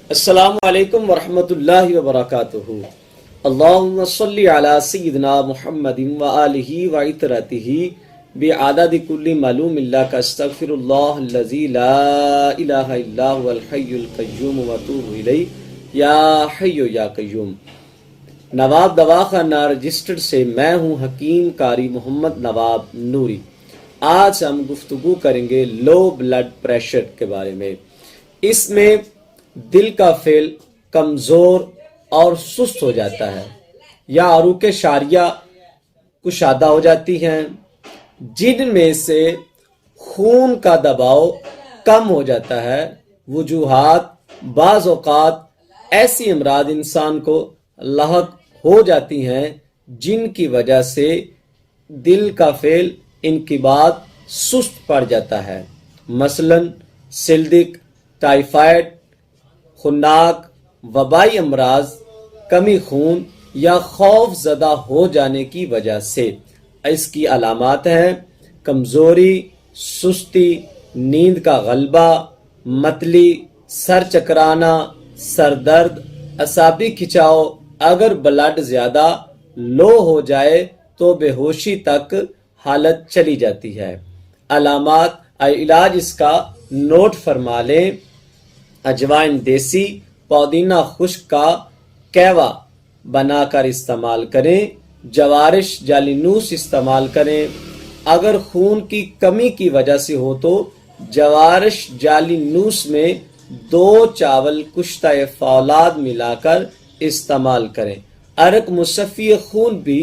السلام علیکم ورحمۃ اللہ وبرکاتہ۔ اللہم صلی علی سیدنا محمد وآلہ وعطرتہ بعدد کل معلوم اللہ کا استغفر اللہ الذی لا الہ الا هو الحی القیوم واتوب الیہ یا حی یا قیوم۔ نواب دواخانہ رجسٹرڈ سے میں ہوں حکیم قاری محمد نواب نوری۔ آج ہم گفتگو کریں گے لو بلڈ پریشر کے بارے میں۔ اس میں دل کا فعل کمزور اور سست ہو جاتا ہے یا عروق شاریہ کشادہ ہو جاتی ہیں، جن میں سے خون کا دباؤ کم ہو جاتا ہے۔ وجوہات: بعض اوقات ایسی امراض انسان کو لاحق ہو جاتی ہیں جن کی وجہ سے دل کا فعل انقباض سست پڑ جاتا ہے، مثلا سلدک، ٹائیفائڈ، خناق، وبائی امراض، کمی خون یا خوف زدہ ہو جانے کی وجہ سے۔ اس کی علامات ہیں کمزوری، سستی، نیند کا غلبہ، متلی، سر چکرانا، سر درد، اعصابی کھچاؤ۔ اگر بلڈ زیادہ لو ہو جائے تو بے ہوشی تک حالت چلی جاتی ہے۔ علامات: علاج اس کا نوٹ فرما لیں۔ اجوائن دیسی، پودینہ خشک کا کہوہ بنا کر استعمال کریں۔ جوارش جالینوس استعمال کریں۔ اگر خون کی کمی کی وجہ سے ہو تو جوارش جالینوس میں 2 چاول کشتہ فولاد ملا کر استعمال کریں۔ عرق مصفی خون بھی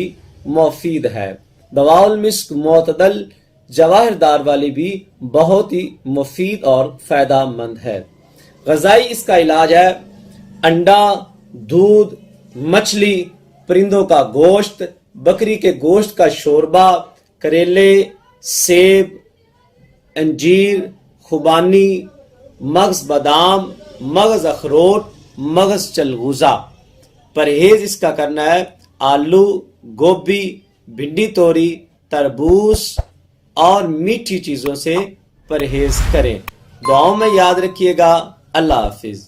مفید ہے۔ دواء المسک معتدل جواہر دار والی بھی بہت ہی مفید اور فائدہ مند ہے۔ غذائی اس کا علاج ہے انڈا، دودھ، مچھلی، پرندوں کا گوشت، بکری کے گوشت کا شوربہ، کریلے، سیب، انجیر، خوبانی، مغز بادام، مغز اخروٹ، مغز چلغوزہ۔ پرہیز اس کا کرنا ہے آلو، گوبھی، بھنڈی توری، تربوز اور میٹھی چیزوں سے پرہیز کریں۔ دعاؤں میں یاد رکھیے گا۔ اللہ حافظ۔